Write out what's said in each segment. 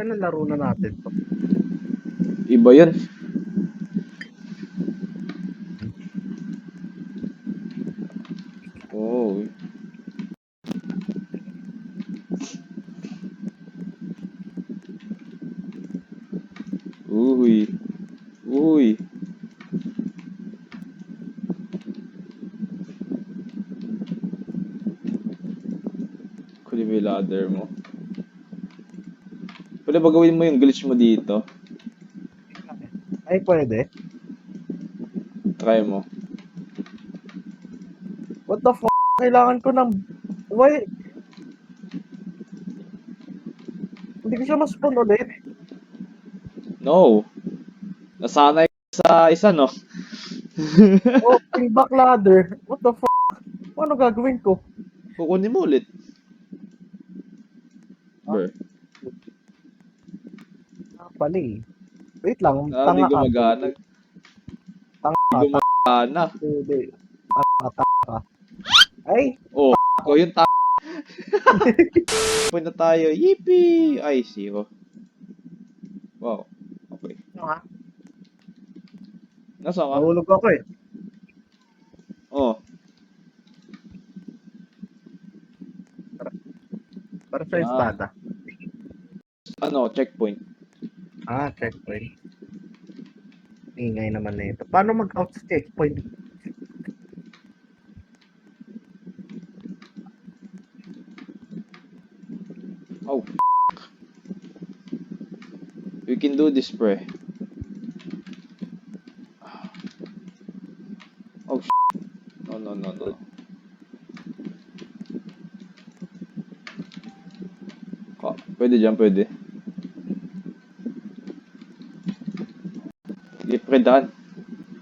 Okay na, laro na natin to. Iba yun. Oh. Uy. Uy. Kunin mo yung ladder mo. Pwede ba gawin mo yung glitch mo dito? Ay, pwede. Try mo. What the fuck? Kailangan ko ng... Why? Hindi ko siya ma-spawn ulit. No. Nasanay sa isa, no? Oh, yung back ladder. What the fuck? Ano gagawin ko? Kukunin mo ulit. Ah? Ber. Pala eh. Wait lang, Ah, di tanga ka. gumagana. Tanga Di ka. gumagana. Hindi. Tanga ka. Ay! Oh, ko yung Point na tayo. Yippee! Ay, zero. Wow. Okay. Ano nga? Nasaan ka? Nahulog ako eh. Oh. Para sa Yan. espada. Ano, checkpoint. Ah, checkpoint. Ingay naman na ito. Paano mag-out sa checkpoint? Oh, we can do this, pre. Oh, no, no, no, no. Pwede dyan, pwede. Hindi, pre, daan.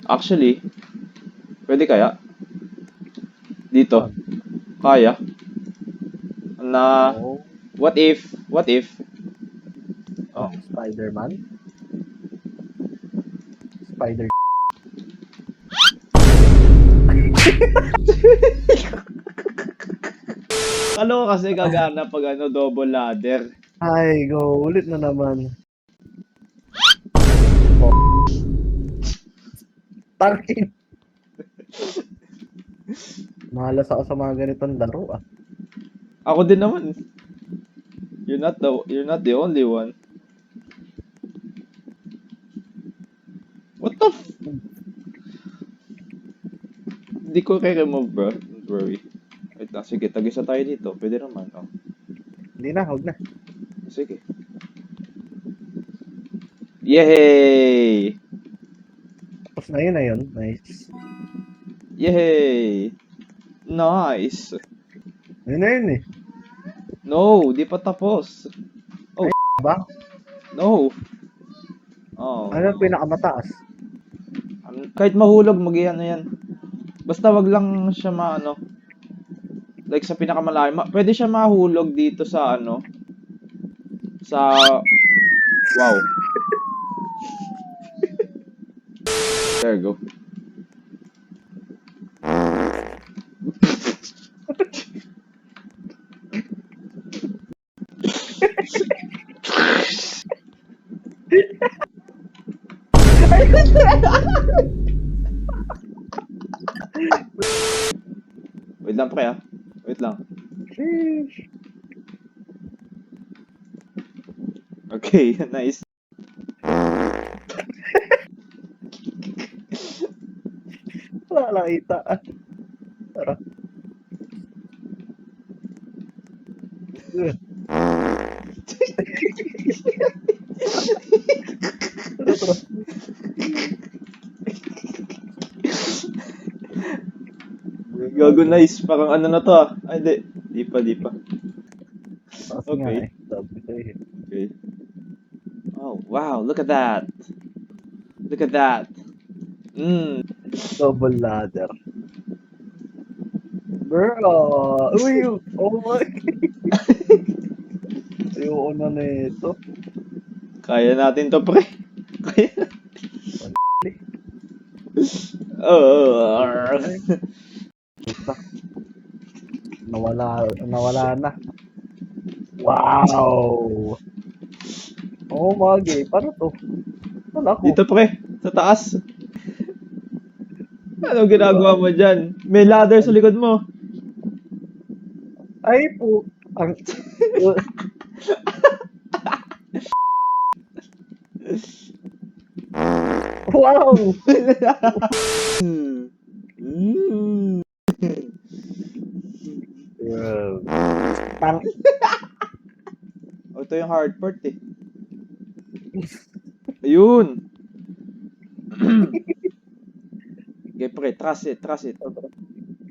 Actually, pwede kaya? Dito. Kaya. Na, Oh, what if? Oh, Spider-Man? Spider... ano kasi gagana pag ano, double ladder. Ay, go. Ulit na naman. Oh. Tangin. Mahalas ako sa mga ganitong laro ah. Ako din naman. You're not the only one. What the f... Hindi ko remove, bro. Don't worry. Wait lang, sige, tag-isa tayo dito. Pwede naman, oh. Hindi na, huwag na. Sige. Yay! Tapos na yun na yun. Nice. Yay! Nice! Yun na yun eh. No, di pa tapos. Oh, Ba? no. Oh. Ano yung pinakamataas? Kahit mahulog, mag-iano yan. Basta wag lang siya maano. Like sa pinakamalayo. Pwede siya mahulog dito sa ano. Sa... Wow. There you go. Wait lang pre ah. Wait lang. Sheesh. Okay, nice. Wala lang kita. Tara. Tara, tara. Gago nice. Parang ano na to ah. Ay, di. Di pa. Taas nga Okay. eh. Sabi ko eh. Okay. Oh, wow. Look at that. Look at that. Double ladder. Bro! Uy! Oh my! Ayoko na nito. Kaya natin to pre. Kaya. Mali. Oh. Ay, puta. Nawala na. Wow! Oo, Magi. Paano to? Wala ko. Dito pre, sa taas. Ano ginagawa mo dyan? May ladder sa likod mo. Ay po. Ang... Wow! Mm. Tang... Oh, ito yung hard part eh. Ayun. Okay, pre, trust it, trust it.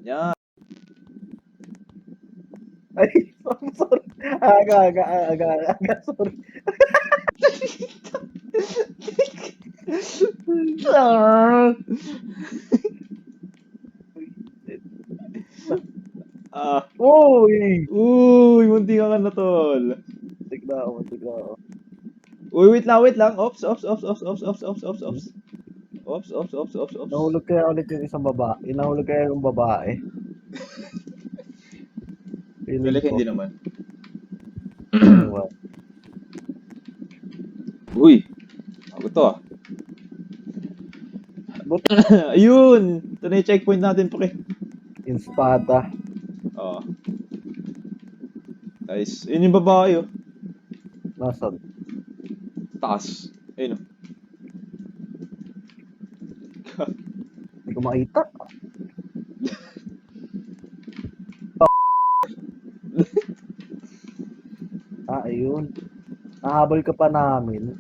Yan. Ay, sorry. Aga, sorry. Ah. Uy! Uy, munti ka na tol. Tigla ako. Uy, wait lang. Ops. Ops. Nahulog kaya ulit yung isang babae. Nahulog kaya yung babae. Feeling Balik ko. hindi naman. Ewan. Uy, ako to ah. But, Ayun! Ito na yung checkpoint natin, pre. yung spada. Oo. Nice. Yun yung babae, oh. Nasaan? Taas. Ayun, oh. Hindi ko makita. Ayun. Nahabol ka pa namin.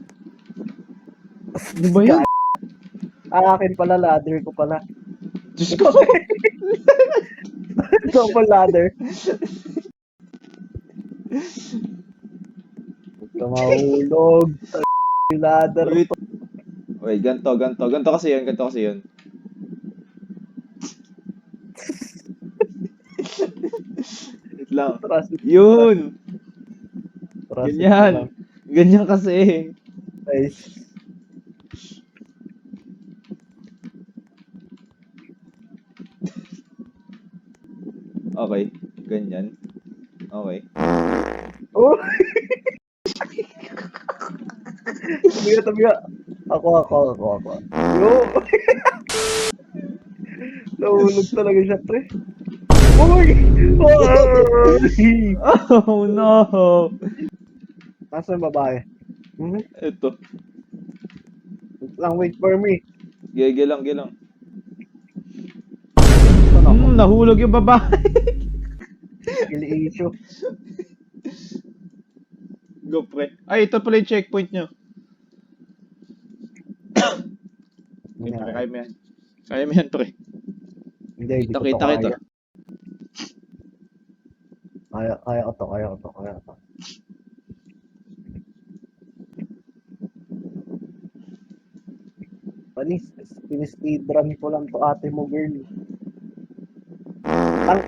Ano ba yun? Akin pala, ladder ko pala. Diyos ko! Double ladder. Huwag ka mahulog. Yung ladder Wait. to. Wait, ganto. Ganto kasi yun. Wait lang. Trust it. Yun! Trust it Ganyan. lang. Ganyan kasi. Nice. Okay. Ganyan. Okay. Oh! Tabi ka. Ako. Yo! Nahulog talaga siya, pre. Uy! Uy! Oh no! Nasaan yung babae? Ito. Wait for me. Gege lang. Saan ako? Nahulog yung babae. Skill issue. Go, pre. Ay, ito pala yung checkpoint nyo. Okay, pre, kaya mo yan. Kaya mo yan, pre. Hindi ko to Kita. kaya. Kaya ko to. Panis, pinispeedrun ko lang to ate mo, girl. Tang...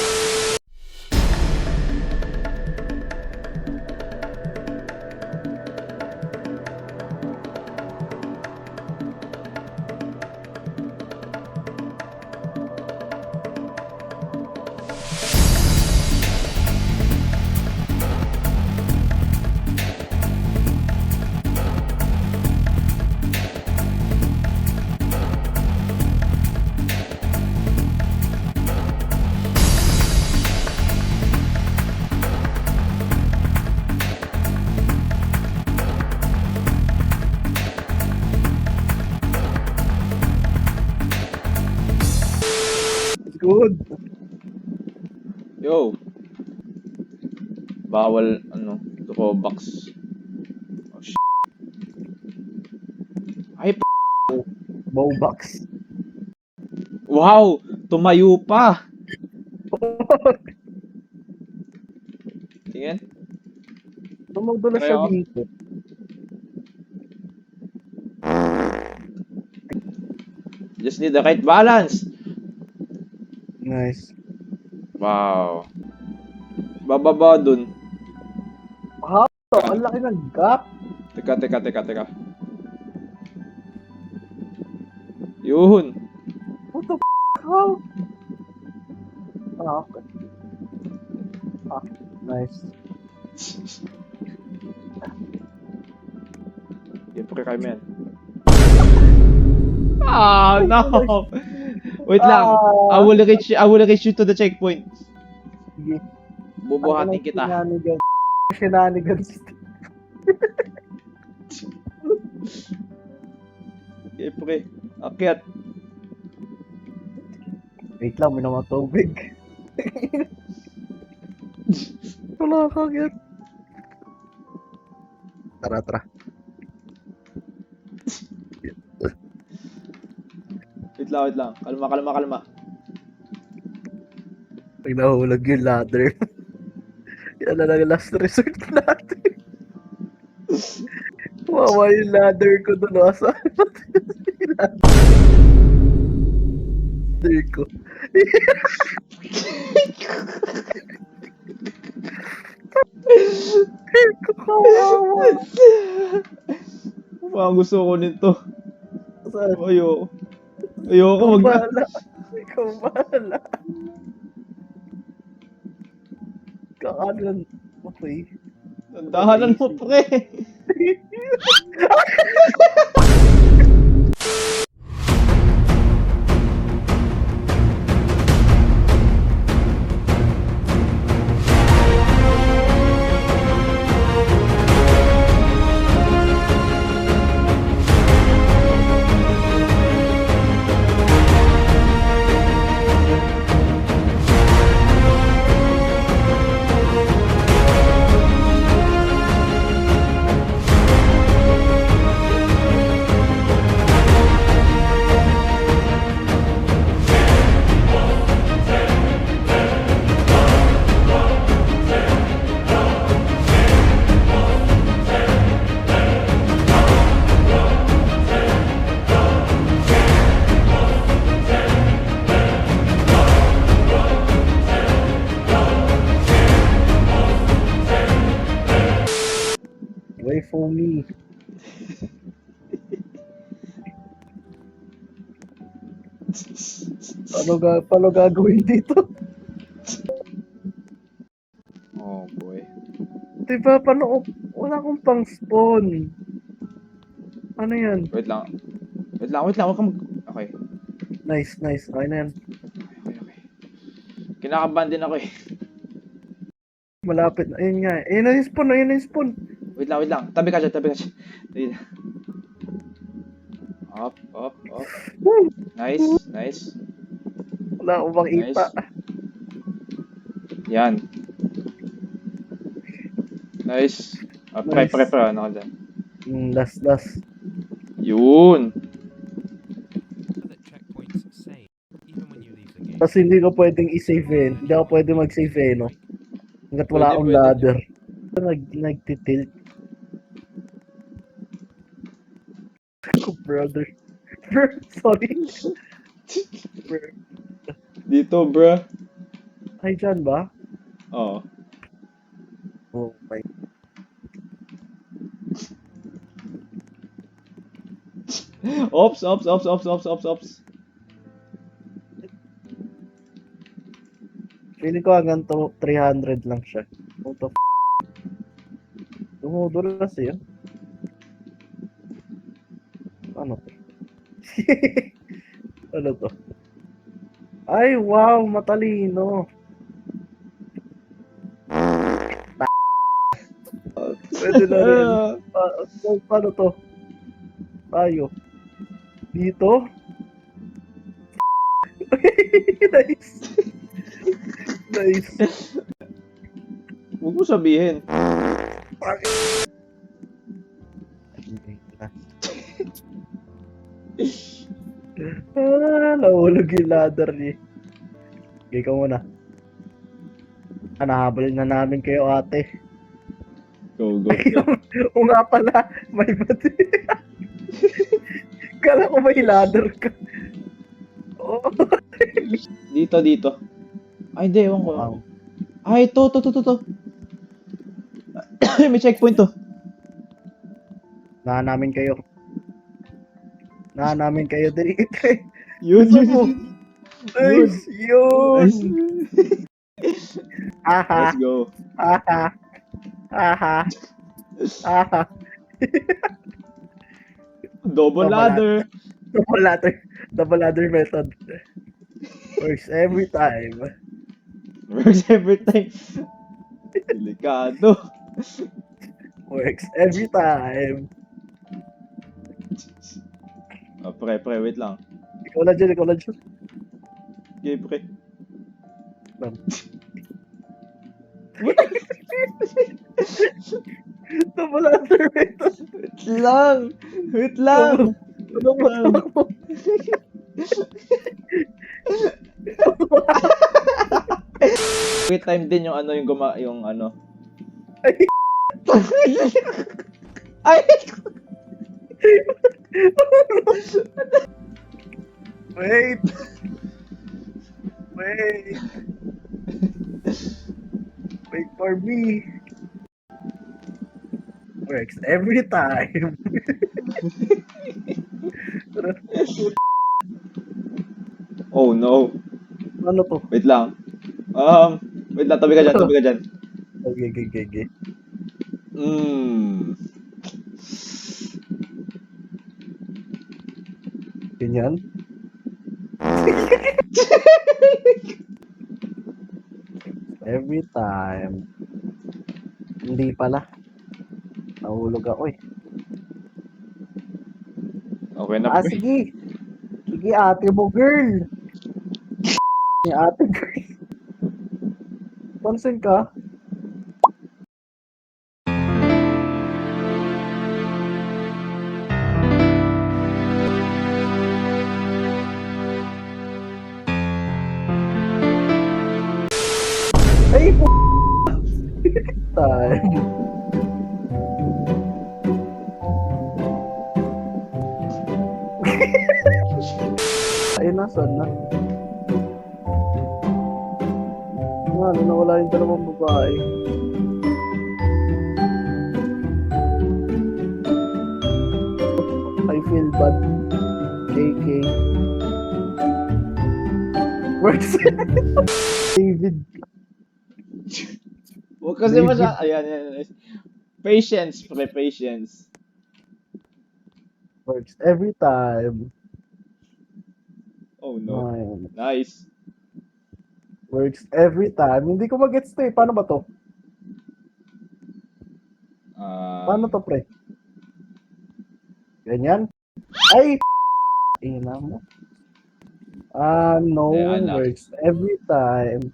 Good. Yo. Bawal, ito ko, box. Oh, shit. Ay, Bowbox. wow! Tumayo pa! Tingin? Tumagdala siya Pareho. dito. Just need the right balance. Nice. Wow. Bababa dun. Ang laki ng gap. Teka. Yun. What the How? Okay. Nice. Siyempre kaya mo yan. Ah, no! Wait lang. I will reach you to the checkpoint. Sige. Bubuhatin kita. Shenanigans. Siyempre. Akyat. Wait lang, may naman tubig. Wala kagad. Tara. Wait lang. Kalma. Pag nahulog yung ladder. Yan na lang last resort natin. Wawa yung ladder ko doon. Asaan yung ladder ko? Kawawa. Parang gusto ko nito. Saan? Ayoko Ikaw mag... bahala. Ikaw bahala. Kakalan. Okay. Tandahanan mo, pre. Wait for me. Paano gagawin dito? Oh, boy. Diba, wala akong pang spawn. Ano yan? Wait lang. Huwag kang mag... Okay. Nice. Okay na yan. Okay. Kinakabahan din ako eh. Malapit na. Ayun nga. Ayun na yung spawn. Wait lang. Tabi ka dyan. Wait. Up. Woo! Nice. Wala akong makita. Yan. Nice. Pre. Ano ka dyan? Last. Yun. That checkpoints save even when you leave the game. Tapos hindi ko pwedeng i-save eh. Hindi ako pwedeng mag-save eh, no? Hanggat wala akong Pwede. ladder. Nagtitilt. Brother. Sorry. Dito, bruh. Ay, dyan ba? Oo. Oh my. Ops. Feeling ko hanggang 300 lang siya. What the f***? Dumudulas eh. Ano to? Ano to? Ay, wow! Matalino! Pwede na rin. Paano to? Tayo. Dito? Nice. Huwag mo sabihin. Nahulog yung ladder niya. Okay, ikaw muna. Nahabol na namin kayo, ate. Go. O nga pala, may bati. Kala ko may ladder ka. Oh. Dito. Ay, hindi. Ewan ko. Wow. Ay, to. May checkpoint to. Namin kayo. Dali. Yun. Nice! Yun! Nice. Aha! Let's go. Aha! Double ladder. Double ladder method. Works every time. Works every time. Delikado. Works every time. Oh, pre, wait lang. Ikaw na dyan. Okay, pre. Lang. Double ladder method. Wait lang. Ano ba? Wait time din yung ano, yung ano. Ay. Ay! Wait. Wait. Wait for me. Works every time. Oh no. Ano to? Wait lang. Wait lang, tabi ka dyan. Okay. Ganyan? Every time. Hindi pala. Nahulog ako eh. Okay na, pre. Sige. Sige, ate mo, girl. Ni ate, girl. Pansin ka? Ay, time. Ayun na, saan na? Ano, nawala yung dalawang babae. I feel bad. KK. Works. David. Huwag kasi ayan. Patience, pre, patience. Works every time. Oh no. Ayun. Nice. Works every time. Hindi ko mag-gets to eh. Paano ba to? Paano to, pre? Ganyan? Ay! Ina mo. No. Anak. Works every time.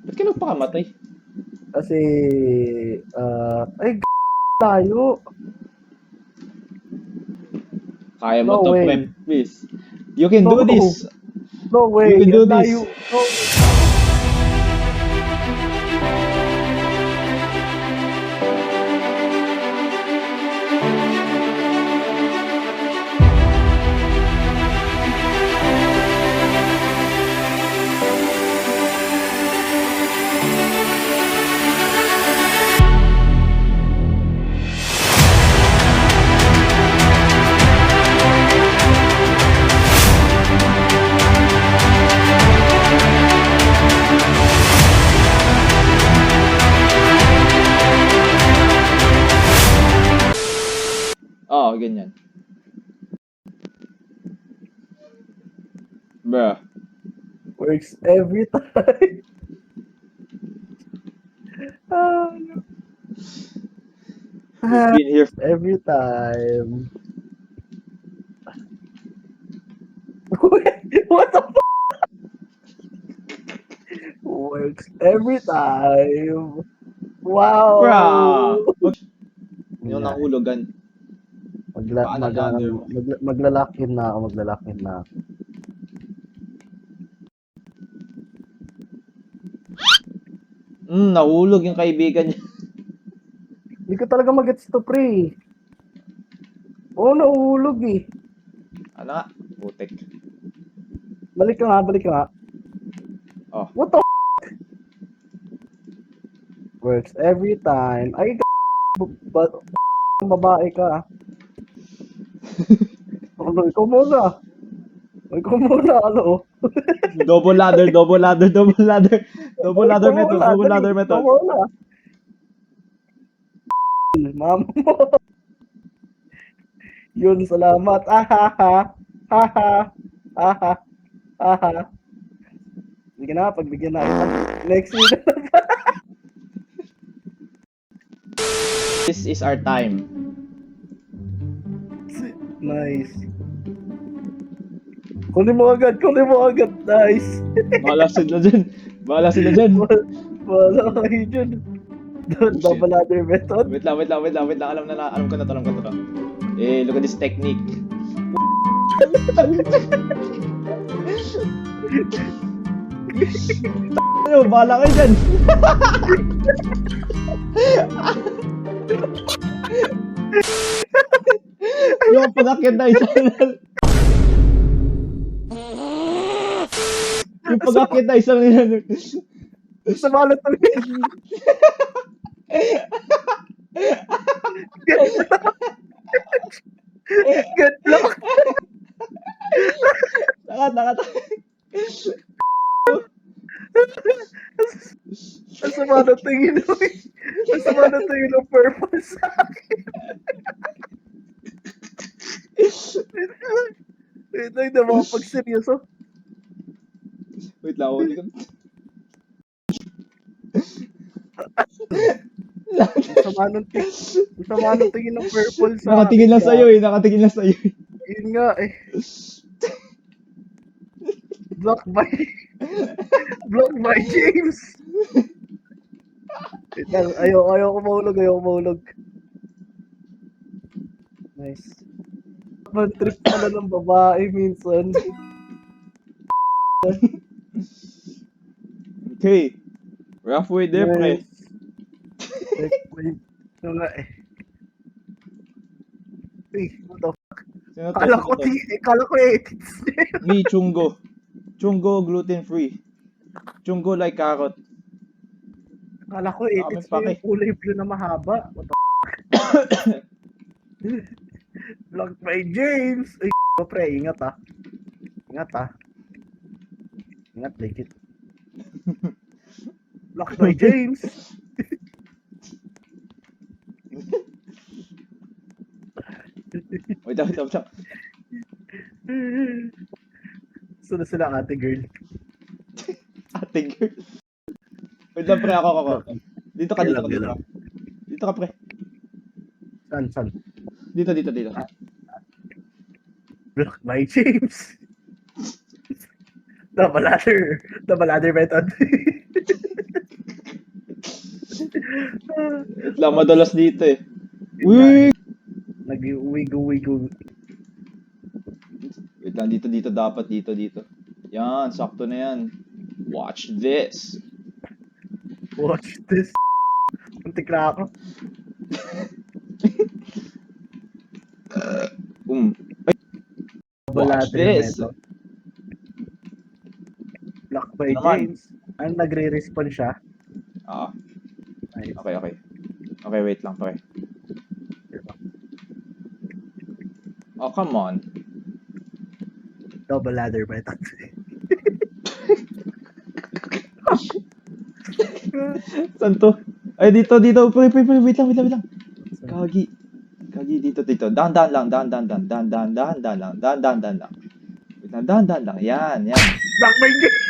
Ba't ka nagpakamatay? Kasi, ay, tayo. Kaya mo No to, way. pre, please. You can do No. this. No way. You can do Ang this. layo. No. Oo, ganyan. Bruh. Works every time. No. You've been here. Every time. What the f***? Works every time. Wow. Bruh. Yung nahulugan. Paano ladder mo? Maglalak-in na ako. Maglalak-in na ako. Nahulog yung kaibigan niya. Hindi ko talaga mag-gets to, pre. Oo, nahulog eh. Ano nga? Putik. Balik ka nga. Oh. What the f***? Works every time. Ay, babae ka. Ano, ikaw muna. Ano? Double ladder method. Ikaw muna. Mama mo. Yun, salamat. Ahaha. Haha. Haha. Haha. Sige na, pagbigyan na kita. Next week. This is our time. Nice. Kunin mo agad, kunin mo agad. Nice. Bahala sila dyan. Bahala sila dyan. Wala kayo dyan. Double ladder method. Wait lang. Alam ko na to. Eh, look at this technique. Ano, bahala kayo dyan. Yung pag-akyat na isa Yung pag-akyat na isang Sa malat ng Good luck. Takat. Ang sama na tingin mo. Ang sama na tingin ng purple sa akin. Wait lang, na makapagseryoso. Wait lang, Ang sama ng tingin ng purple sa Nakatingin lang akin. sa'yo eh. Yun nga eh. Block by James. Wait lang, ayaw ko mahulog. Nice. Man trip pala ng babae minsan. Okay. Rough way there, pre. Wait. Ito nga eh. Uy, what the fuck? Sino to? Kala ko eh. Me, Chungo. Chungo, gluten-free. Chungo like carrot. Kala ko eh. Dami It's pa, yung eh. kulay blue na mahaba. What the Blocked by James. Ay, pre, ingat ah. Ingat, legit. Blocked by James. Wait lang. Sino sila ate girl? Ate girl. Wait lang, pre. Ako. Dito ka. Kailan? Dito ka, pre. San? Dito. Blocked by James. Double ladder method. Wait lang, madalas dito eh. Uy! Nag-wigo. Wait lang, dito dapat. Dito. Yan, sakto na yan. Watch this. Watch this. Muntik na ako. Double Watch ladder this. method. Blocked by Naman. James. Ang nagre-respond siya. Ah, Nice. okay. Okay, wait lang, pre. Oh, come on. Double ladder method. Saan to? Ay, dito. Pre, wait lang. Gagi, dito. Dahan lang. Wait lang, dahan lang. Yan. Blocked by James.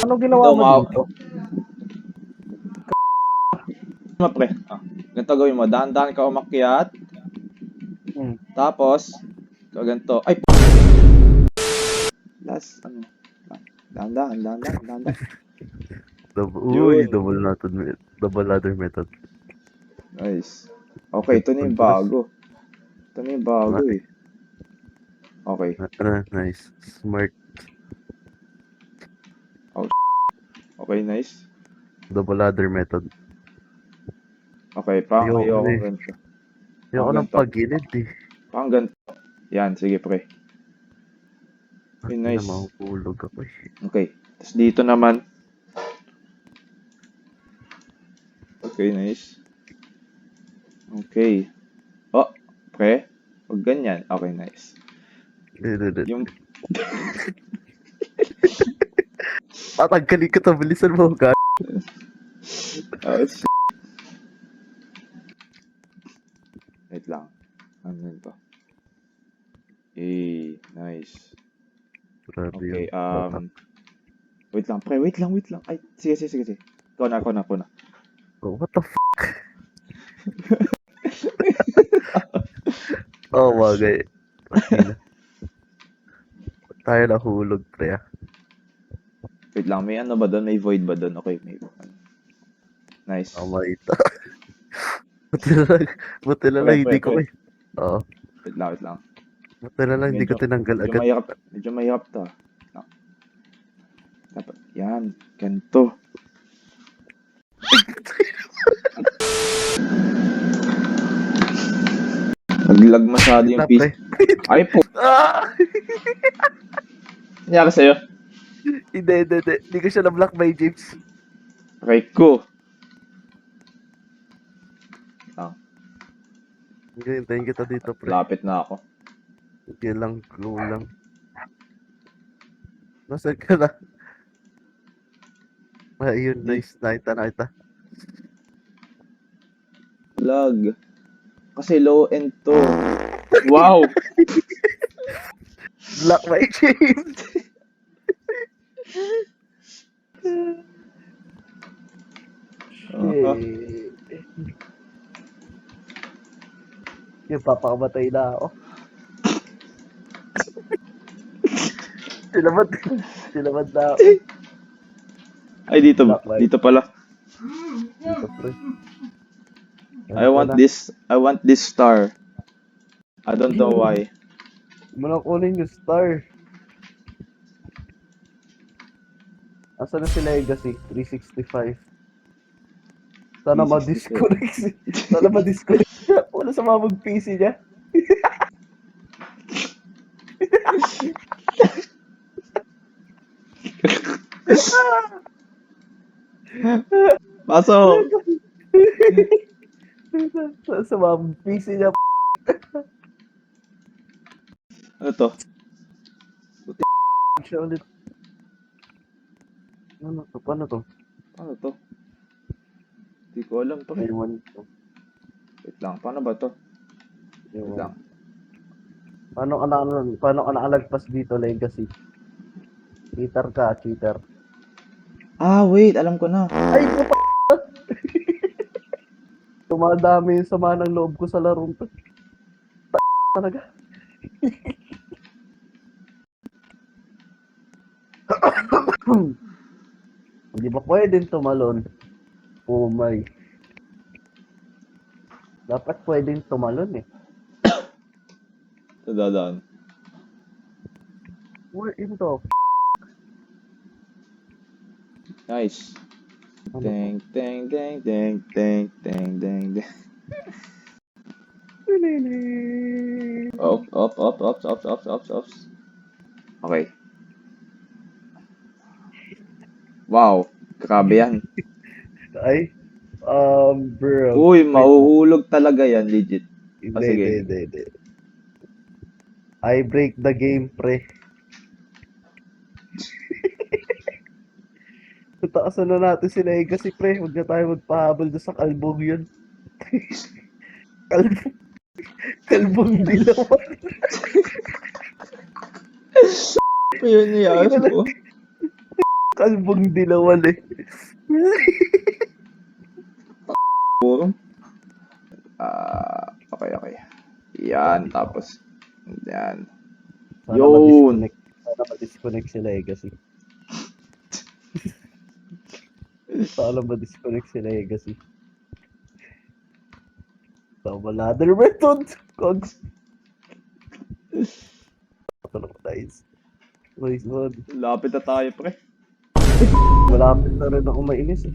Ano ginawa Ito, mo ma- dito? Pre. Ganito gawin mo. Dahan-dahan ka umakyat. Tapos, ganito. Ay, last, dahan-dahan. Uy, Yun. double ladder method. Nice. Okay, ito na yung bago. Ito na yung bago eh. Okay. Nice. Smart. Okay, nice. Double ladder method. Okay, pang Ayoko ayoko eh. ganito. Ayoko ng ganito. pagilid eh. Pang ganito. Yan, sige pre. Okay, Hindi na nice. mahuhulog ako eh. Okay. Tapos dito naman. Okay, nice. Okay. Oh, pre. Huwag ganyan. Okay, nice. Yung Tatanggalin ko to. Bilisan mo. God. oh, wait lang. Ano yun to? Nice. Grabe Okay, yung bata. wait lang, pre, wait lang. Ay, sige. Ikaw na. Oh, what the f***? Oh, bagay. Pasina. Tayo nahulog, pre ah. Wait lang, may ano ba doon? May void ba doon? Okay, may nice. Tama ito. Buti na lang, hindi ko Pre. eh. Oo. Wait lang. Buti na lang, hindi ko tinanggal Medyo agad. mahirap to. No. Dapat, yan, ganito. Naglag masyado yung Na, PC. pre. Ay po, Ah! nangyari sa'yo? Hindi. Hindi ko siya na-block by James. Aray ko. Hintayin kita dito, pre. Lapit na ako. Sige lang, go lang. Nasaan ka na? Ayun, nice. Nakita. Lag. Kasi low end to. Wow! Block by James. Shit. Yung papakamatay na ako. Sinamad na ako. Ay, dito pala. Dito, pre. I want this star. I don't know why. Muna kunin yung star. Asa na si Legacy? 365. Sana 365. ma-disconnect. Sana ma-disconnect siya. Wala sa mga mag-PC niya. Pasok! Sa mga PC niya. Ano to? Siya ulit. Ano to? Paano to? Ano to? Hindi ko alam to. Ewan to. Wait lang, paano ba to? Wait Ewan. lang. Paano ka nakalagpas dito, Legacy? Cheater. Ah, wait, alam ko na. Ay, ko pa! Tumadami yung sama ng loob ko sa larong to. Talaga. Hindi ba pwedeng tumalon? Oh my. Dapat pwedeng tumalon eh. Ito dadaan. Where in the Nice. Ano Ding, ding, ding, ding, ding, ding, ding, ding. Up. Okay. Wow, grabe yan. Ay, bro. Uy, mahuhulog talaga yan, legit. Sige. Hindi. I break the game, pre. Tataasan na natin si Legacy, pre. Huwag na tayo magpahabol doon sa kalbong yun. Kalbong dilawan. Yun niya, po. Kalbong dilawan eh. Puro. Okay. Yan, tapos. Yan. Yun. Sana ma-disconnect si Legacy. Sana ma-disconnect si Legacy. Tama ladder method. Kogs. Nice. Nice one. Lapit na tayo, pre. Malapit na rin ako mainis eh.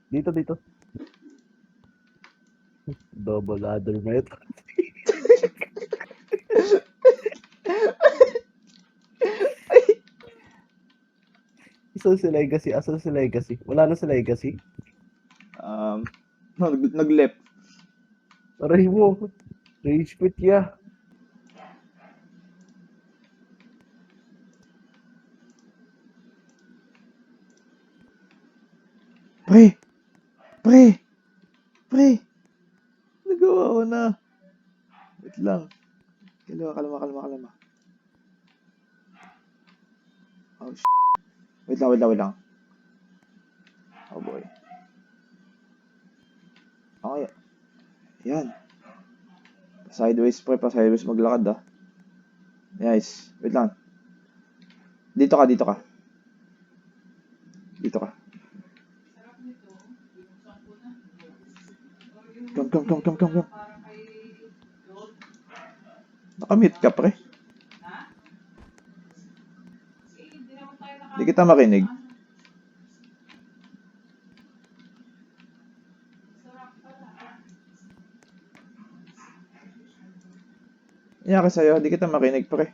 Dito, dito. Double ladder method. Asan si Legacy? Asan si Legacy? Wala na si Legacy. Nag-left. Aray mo. Rage quit ya. Pre! Pre! Pre! Nagawa ko na. Wait lang. Kalma. Oh, wait lang. Oh boy. Okay. Yan. Sideways sideways maglakad ah. Nice. Wait lang. Dito ka. Dito ka. Come. Nakamute ka, pre. Di kita makinig. Iyan ka sa'yo, di kita makinig, pre.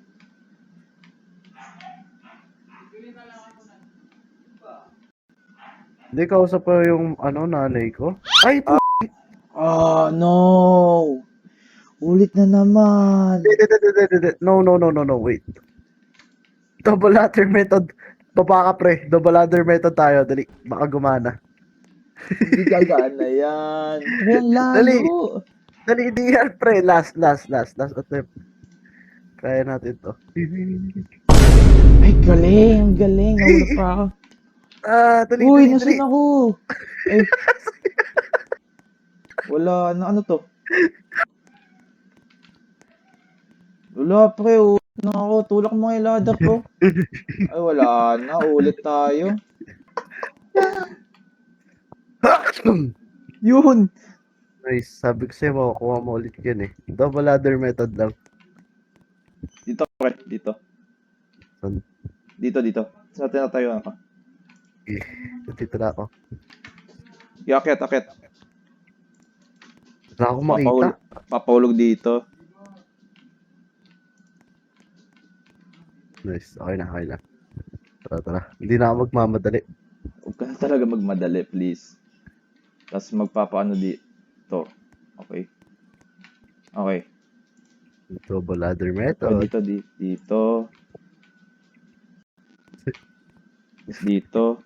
Hindi, kausap pa yung nanay ko. Ay, po. Oh, no! Ulit na naman. No, wait. Double ladder method. Baba ka, pre. Double ladder method tayo. Dali, baka gumana. Hindi gagana yan. Ayan, Dali. lalo. Dali, hindi yan, pre. Last attempt. Kaya natin to. Ay, galing. Nahulog pa ako. Dali, Uy, dali. nasan ako? Eh. Wala na, ano to? Wala, pre. Ulit na ako. Tulak mo yung ladder ko. Ay, wala na. Ulit tayo. Yun. Nice. Sabi ko sa'yo, makukuha mo ulit yan eh. Double ladder method lang. Dito, pre. Dito. Saan? Dito. Sa tinatayo ako. Dito na ako. Yakit. Wala akong makita. Papahulog dito. Nice. Okay na. Tara. Hindi na ako magmamadali. Huwag ka na talaga magmadali, please. Tapos magpapaano dito. Okay. Double ladder Okay, method. dito. Tapos dito.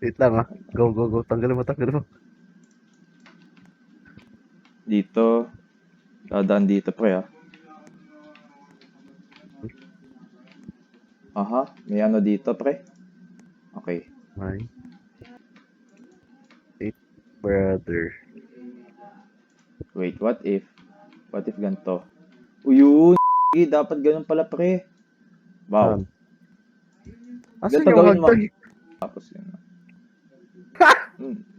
Wait lang ah. Go. Tanggalin mo. Dito. Dadaan dito, pre, ah. Aha, may ano dito, pre. Okay. My eight brother. Wait, what if ganito? Uyun, dapat ganun pala, pre. Wow. Asan Ganito yung gawin mo. hagdag? Tapos yun.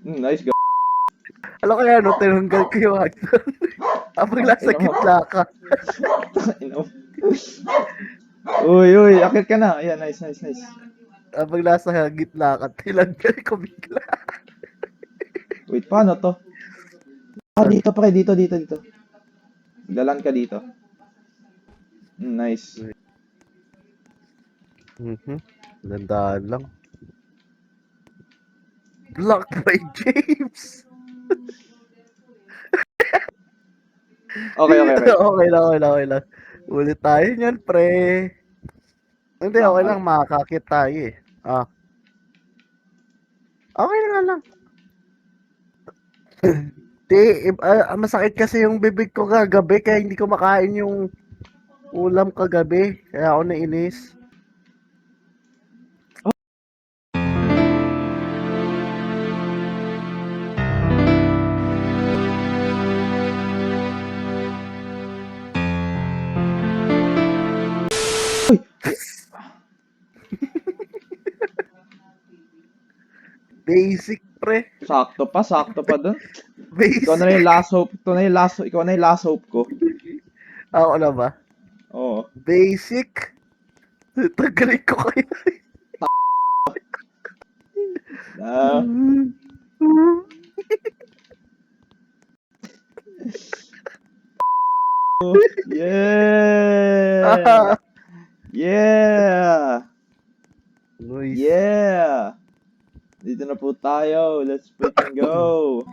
Nice, Alam ko yan, tinanggal ko yung hagdag. Habang nasa gitna ka. Uy, akit ka na. Ayan, nice. Habang nasa gitna ka, tinanggal ko bigla. Wait, paano to? Dito, pre. Dito. Dalan ka dito. Nice. Gandaan lang. Blocked by James. Okay. Okay lang. Ulit tayo niyan, pre. Hindi, okay lang. Makakakit tayo eh. Okay na lang. Masakit kasi yung bibig ko kagabi, kaya hindi ko makain yung ulam kagabi. Kaya ako nainis. Basic, pre. Sakto pa dun. Basic. Ikaw na yung last hope ko. Ako na ba? Oo. Basic. Tagalin ko kayo. Ah, yeah! Yeah! Nice. Yeah! Dito na po tayo. Let's freaking go!